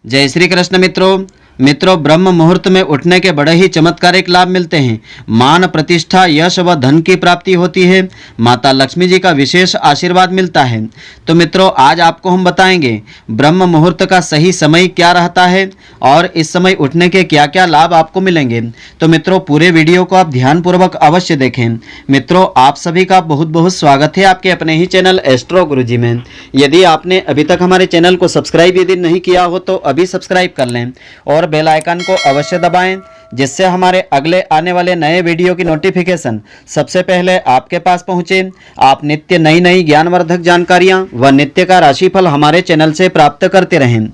जय श्री कृष्ण मित्रों ब्रह्म मुहूर्त में उठने के बड़े ही चमत्कारिक लाभ मिलते हैं। मान प्रतिष्ठा यश व धन की प्राप्ति होती है। माता लक्ष्मी जी का विशेष आशीर्वाद मिलता है। तो मित्रों आज आपको हम बताएंगे ब्रह्म मुहूर्त का सही समय क्या रहता है और इस समय उठने के क्या क्या लाभ आपको मिलेंगे। तो मित्रों पूरे वीडियो को आप ध्यानपूर्वक अवश्य देखें। मित्रों आप सभी का बहुत बहुत स्वागत है आपके अपने ही चैनल एस्ट्रो गुरुजी में। यदि आपने अभी तक हमारे चैनल को सब्सक्राइब यदि नहीं किया हो तो अभी सब्सक्राइब कर लें और बेल आइकन को अवश्य दबाएं, जिससे हमारे अगले आने वाले नए वीडियो की नोटिफिकेशन सबसे पहले आपके पास पहुंचे। आप नित्य नई नई ज्ञानवर्धक जानकारियां व नित्य का राशिफल हमारे चैनल से प्राप्त करते रहें।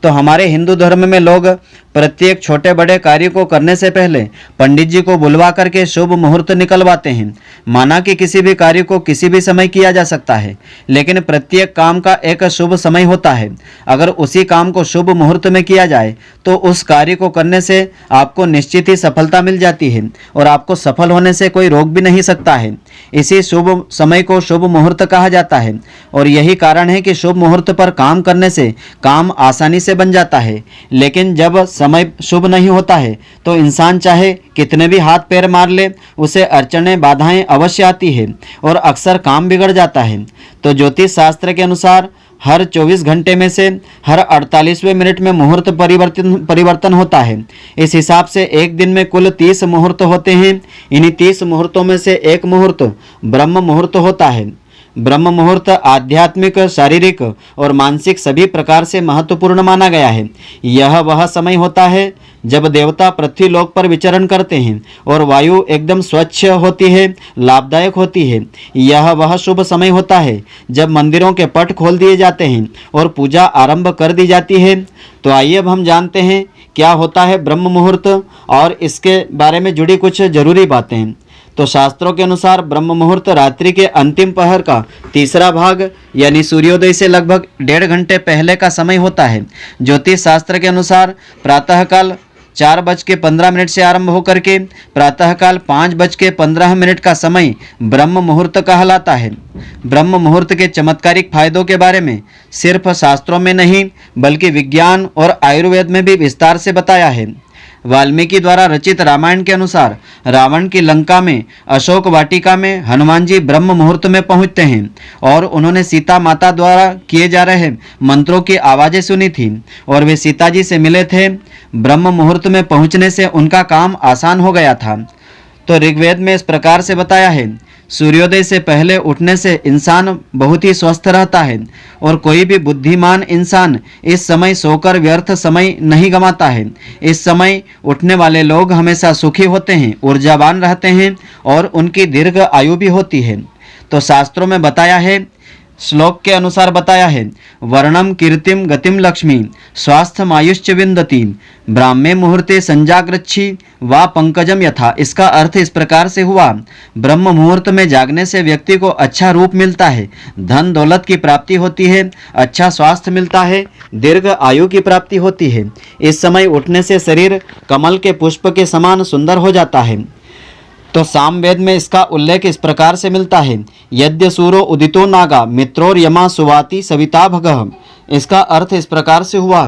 तो हमारे हिंदू धर्म में लोग प्रत्येक छोटे बड़े कार्य को करने से पहले पंडित जी को बुलवा करके शुभ मुहूर्त निकलवाते हैं। माना कि किसी भी कार्य को किसी भी समय किया जा सकता है, लेकिन प्रत्येक काम का एक शुभ समय होता है। अगर उसी काम को शुभ मुहूर्त में किया जाए तो उस कार्य को करने से आपको निश्चित ही सफलता मिल जाती है और आपको सफल होने से कोई रोक भी नहीं सकता है। इसी शुभ समय को शुभ मुहूर्त कहा जाता है और यही कारण है कि शुभ मुहूर्त पर काम करने से काम आसानी से बन जाता है। लेकिन जब समय शुभ नहीं होता है तो इंसान चाहे कितने भी हाथ पैर मार ले, उसे अड़चनें बाधाएं अवश्य आती है और अक्सर काम बिगड़ जाता है। तो ज्योतिष शास्त्र के अनुसार हर 24 घंटे में से हर 48वें मिनट में मुहूर्त परिवर्तन होता है। इस हिसाब से एक दिन में कुल 30 मुहूर्त होते हैं। इन्हीं 30 मुहूर्तों में से एक मुहूर्त ब्रह्म मुहूर्त होता है। ब्रह्म मुहूर्त आध्यात्मिक, शारीरिक और मानसिक सभी प्रकार से महत्वपूर्ण माना गया है। यह वह समय होता है जब देवता पृथ्वी लोक पर विचरण करते हैं और वायु एकदम स्वच्छ होती है, लाभदायक होती है। यह वह शुभ समय होता है जब मंदिरों के पट खोल दिए जाते हैं और पूजा आरंभ कर दी जाती है। तो आइए अब हम जानते हैं क्या होता है ब्रह्म मुहूर्त और इसके बारे में जुड़ी कुछ जरूरी बातें। तो शास्त्रों के अनुसार ब्रह्म मुहूर्त रात्रि के अंतिम पहर का तीसरा भाग यानी सूर्योदय से लगभग 1.5 घंटे पहले का समय होता है। ज्योतिष शास्त्र के अनुसार प्रातःकाल 4:15 से आरंभ होकर के प्रातःकाल 5:15 का समय ब्रह्म मुहूर्त कहलाता है। ब्रह्म मुहूर्त के चमत्कारिक फायदों के बारे में सिर्फ शास्त्रों में नहीं बल्कि विज्ञान और आयुर्वेद में भी विस्तार से बताया है। वाल्मीकि द्वारा रचित रामायण के अनुसार रावण की लंका में अशोक वाटिका में हनुमान जी ब्रह्म मुहूर्त में पहुंचते हैं और उन्होंने सीता माता द्वारा किए जा रहे मंत्रों की आवाज़ें सुनी थी और वे सीता जी से मिले थे। ब्रह्म मुहूर्त में पहुंचने से उनका काम आसान हो गया था। तो ऋग्वेद में इस प्रकार से बताया है, सूर्योदय से पहले उठने से इंसान बहुत ही स्वस्थ रहता है और कोई भी बुद्धिमान इंसान इस समय सोकर व्यर्थ समय नहीं गंवाता है। इस समय उठने वाले लोग हमेशा सुखी होते हैं, ऊर्जावान रहते हैं और उनकी दीर्घ आयु भी होती है। तो शास्त्रों में बताया है, श्लोक के अनुसार बताया है, वर्णम कीर्तिम गतिम लक्ष्मी स्वास्थ्यमायुश्च विन्दति ब्राह्मे मुहूर्ते संजागृच्छी वा पंकजम यथा। इसका अर्थ इस प्रकार से हुआ, ब्रह्म मुहूर्त में जागने से व्यक्ति को अच्छा रूप मिलता है, धन दौलत की प्राप्ति होती है, अच्छा स्वास्थ्य मिलता है, दीर्घ आयु की प्राप्ति होती है। इस समय उठने से शरीर कमल के पुष्प के समान सुंदर हो जाता है। तो सामवेद में इसका उल्लेख इस प्रकार से मिलता है, यद्य सूरो उदितो नागा मित्रोर यमा सुवाति सविता भगः। इसका अर्थ इस प्रकार से हुआ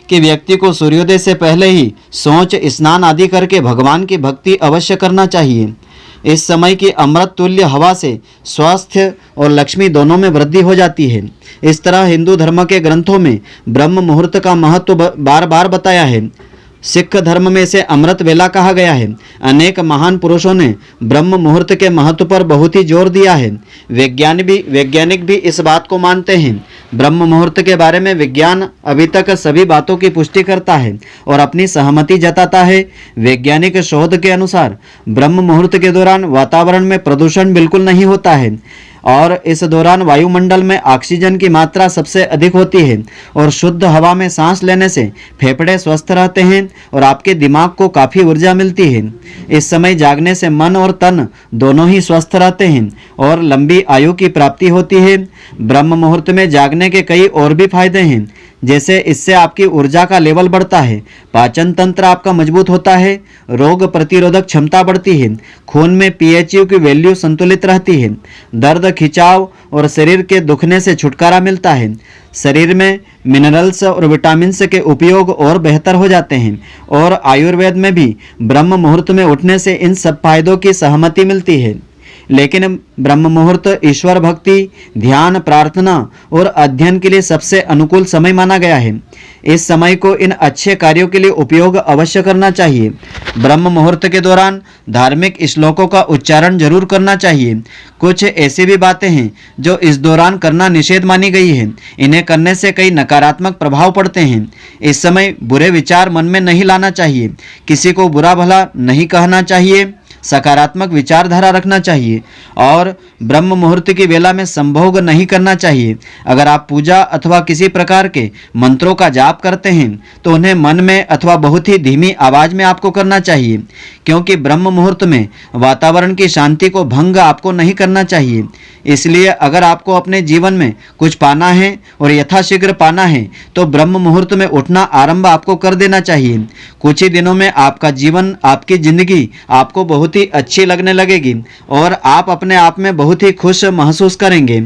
कि व्यक्ति को सूर्योदय से पहले ही सोच स्नान आदि करके भगवान की भक्ति अवश्य करना चाहिए। इस समय की अमृत तुल्य हवा से स्वास्थ्य और लक्ष्मी दोनों में वृद्धि हो जाती है। इस तरह हिंदू धर्म के ग्रंथों में ब्रह्म मुहूर्त का महत्व बार बार बताया है। सिख धर्म में इसे अमृत वेला कहा गया है। अनेक महान पुरुषों ने ब्रह्म मुहूर्त के महत्व पर बहुत ही जोर दिया है। वैज्ञानिक भी इस बात को मानते हैं। ब्रह्म मुहूर्त के बारे में विज्ञान अभी तक सभी बातों की पुष्टि करता है और अपनी सहमति जताता है। वैज्ञानिक शोध के अनुसार ब्रह्म मुहूर्त के दौरान वातावरण में प्रदूषण बिल्कुल नहीं होता है और इस दौरान वायुमंडल में ऑक्सीजन की मात्रा सबसे अधिक होती है और शुद्ध हवा में सांस लेने से फेफड़े स्वस्थ रहते हैं और आपके दिमाग को काफ़ी ऊर्जा मिलती है। इस समय जागने से मन और तन दोनों ही स्वस्थ रहते हैं और लंबी आयु की प्राप्ति होती है। ब्रह्म मुहूर्त में जागने के कई और भी फायदे हैं, जैसे इससे आपकी ऊर्जा का लेवल बढ़ता है, पाचन तंत्र आपका मजबूत होता है, रोग प्रतिरोधक क्षमता बढ़ती है, खून में पीएचयू की वैल्यू संतुलित रहती है, दर्द खिंचाव और शरीर के दुखने से छुटकारा मिलता है। शरीर में मिनरल्स और विटामिन्स के उपयोग और बेहतर हो जाते हैं और आयुर्वेद में भी ब्रह्म मुहूर्त में उठने से इन सब फायदों की सहमति मिलती है। लेकिन ब्रह्म मुहूर्त ईश्वर भक्ति, ध्यान, प्रार्थना और अध्ययन के लिए सबसे अनुकूल समय माना गया है। इस समय को इन अच्छे कार्यों के लिए उपयोग अवश्य करना चाहिए। ब्रह्म मुहूर्त के दौरान धार्मिक श्लोकों का उच्चारण जरूर करना चाहिए। कुछ ऐसी भी बातें हैं जो इस दौरान करना निषेध मानी गई है। इन्हें करने से कई नकारात्मक प्रभाव पड़ते हैं। इस समय बुरे विचार मन में नहीं लाना चाहिए, किसी को बुरा भला नहीं कहना चाहिए, सकारात्मक विचारधारा रखना चाहिए और ब्रह्म मुहूर्त की वेला में संभोग नहीं करना चाहिए। अगर आप पूजा अथवा किसी प्रकार के मंत्रों का जाप करते हैं तो उन्हें मन में अथवा बहुत ही धीमी आवाज में आपको करना चाहिए, क्योंकि ब्रह्म मुहूर्त में वातावरण की शांति को भंग आपको नहीं करना चाहिए। इसलिए अगर आपको अपने जीवन में कुछ पाना है और यथाशीघ्र पाना है तो ब्रह्म मुहूर्त में उठना आरंभ आपको कर देना चाहिए। कुछ ही दिनों में आपका जीवन, आपकी जिंदगी आपको बहुत ही अच्छी लगने लगेगी और आप अपने आप में बहुत ही खुश महसूस करेंगे।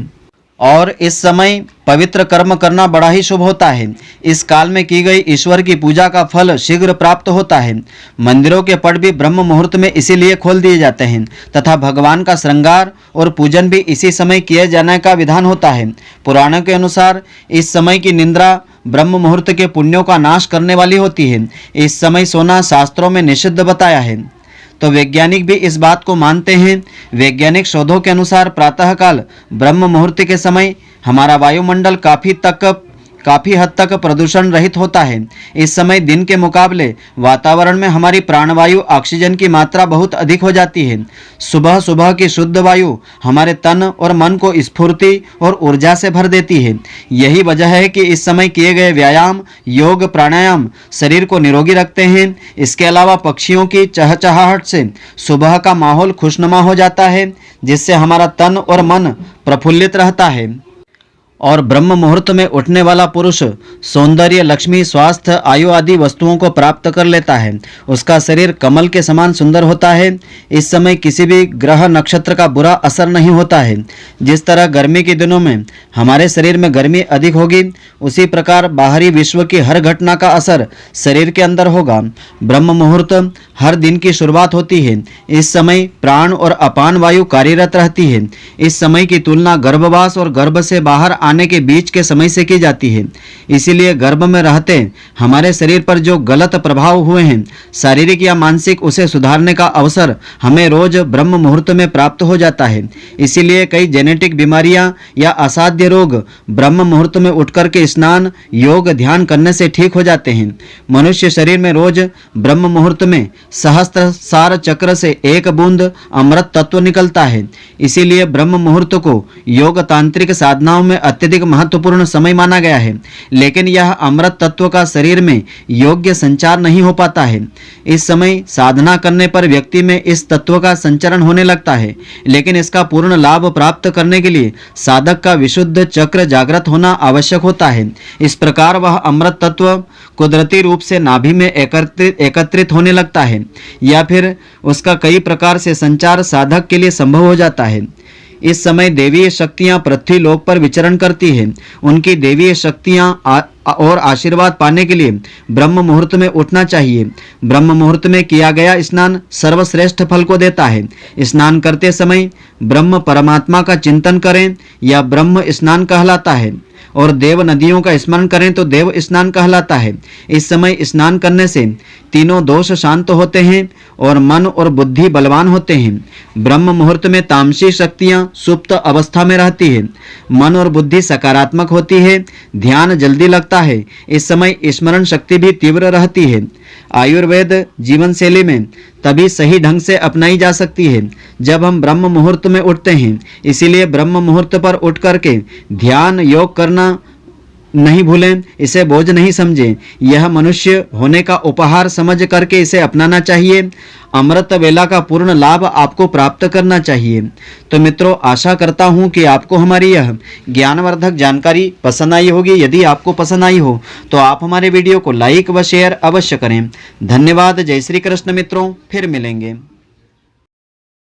और इस समय पवित्र कर्म करना बड़ा ही शुभ होता है। इस काल में की गई ईश्वर की पूजा का फल शीघ्र प्राप्त होता है। मंदिरों के पट भी ब्रह्म मुहूर्त में इसीलिए खोल दिए जाते हैं तथा भगवान का श्रृंगार और पूजन भी इसी समय किए जाने का विधान होता है। पुराणों के अनुसार इस समय की निंद्रा ब्रह्म मुहूर्त के पुण्यों का नाश करने वाली होती है। इस समय सोना शास्त्रों में निषिद्ध बताया है। तो वैज्ञानिक भी इस बात को मानते हैं। वैज्ञानिक शोधों के अनुसार प्रातःकाल ब्रह्म मुहूर्त के समय हमारा वायुमंडल काफ़ी हद तक प्रदूषण रहित होता है। इस समय दिन के मुकाबले वातावरण में हमारी प्राणवायु ऑक्सीजन की मात्रा बहुत अधिक हो जाती है। सुबह सुबह की शुद्ध वायु हमारे तन और मन को स्फूर्ति और ऊर्जा से भर देती है। यही वजह है कि इस समय किए गए व्यायाम, योग, प्राणायाम शरीर को निरोगी रखते हैं। इसके अलावा पक्षियों की चहचहाहट से सुबह का माहौल खुशनुमा हो जाता है, जिससे हमारा तन और मन प्रफुल्लित रहता है। और ब्रह्म मुहूर्त में उठने वाला पुरुष सौंदर्य, लक्ष्मी, स्वास्थ्य, आयु आदि वस्तुओं को प्राप्त कर लेता है। उसका शरीर कमल के समान सुंदर होता है। इस समय किसी भी ग्रह नक्षत्र का बुरा असर नहीं होता है। जिस तरह गर्मी के दिनों में हमारे शरीर में गर्मी अधिक होगी, उसी प्रकार बाहरी विश्व की हर घटना का असर शरीर के अंदर होगा। ब्रह्म मुहूर्त हर दिन की शुरुआत होती है। इस समय प्राण और अपान वायु कार्यरत रहती है। इस समय की तुलना गर्भवास और गर्भ से बाहर आने के बीच के समय से की जाती है। इसीलिए गर्भ में रहते हमारे शरीर पर जो गलत प्रभाव हुए हैं, शारीरिक या मानसिक, उसे सुधारने का अवसर हमें रोज ब्रह्म मुहूर्त में प्राप्त हो जाता है। इसीलिए कई जेनेटिक बीमारियां या असाध्य रोग ब्रह्म मुहूर्त में उठकर के स्नान, योग, ध्यान करने से ठीक हो जाते हैं। मनुष्य शरीर में रोज ब्रह्म मुहूर्त में सहस्त्रसार चक्र से एक बूंद अमृत तत्व निकलता है। इसीलिए ब्रह्म मुहूर्त को योग तांत्रिक साधनाओं में अत्यधिक महत्वपूर्ण समय माना गया है। लेकिन यह अमृत तत्व का शरीर में योग्य संचार नहीं हो पाता है। इस समय साधना करने पर व्यक्ति में इस तत्व का संचरण होने लगता है, लेकिन इसका पूर्ण लाभ प्राप्त करने के लिए साधक का विशुद्ध चक्र जागृत होना आवश्यक होता है। इस प्रकार वह अमृत तत्व कुदरती रूप से नाभि में एकत्रित होने लगता है या फिर उसका कई प्रकार से संचार साधक के लिए संभव हो जाता है। इस समय देवीय शक्तियां पृथ्वी लोक पर विचरण करती हैं। उनकी देवीय शक्तियां और आशीर्वाद पाने के लिए ब्रह्म मुहूर्त में उठना चाहिए। ब्रह्म मुहूर्त में किया गया स्नान सर्वश्रेष्ठ फल को देता है। स्नान करते समय ब्रह्म परमात्मा का चिंतन करें या ब्रह्म स्नान कहलाता है, और देव नदियों का स्मरण करें तो देव स्नान कहलाता है। इस समय स्नान करने से तीनों दोष शांत होते हैं और मन और बुद्धि बलवान होते हैं। ब्रह्म मुहूर्त में तामसी शक्तियां सुप्त अवस्था में रहती है। मन और बुद्धि सकारात्मक होती है, ध्यान जल्दी लगता है। इस समय स्मरण शक्ति भी तीव्र रहती है। आयुर्वेद जीवन शैली में तभी सही ढंग से अपनाई जा सकती है जब हम ब्रह्म मुहूर्त में उठते हैं। इसीलिए ब्रह्म मुहूर्त पर उठ करके ध्यान, योग करना नहीं भूलें, इसे बोझ नहीं समझें। यह मनुष्य होने का उपहार समझ करके इसे अपनाना चाहिए। अमृत वेला का पूर्ण लाभ आपको प्राप्त करना चाहिए। तो मित्रों, आशा करता हूँ कि आपको हमारी यह ज्ञानवर्धक जानकारी पसंद आई होगी। यदि आपको पसंद आई हो तो आप हमारे वीडियो को लाइक व शेयर अवश्य करें। धन्यवाद। जय श्री कृष्ण मित्रों, फिर मिलेंगे।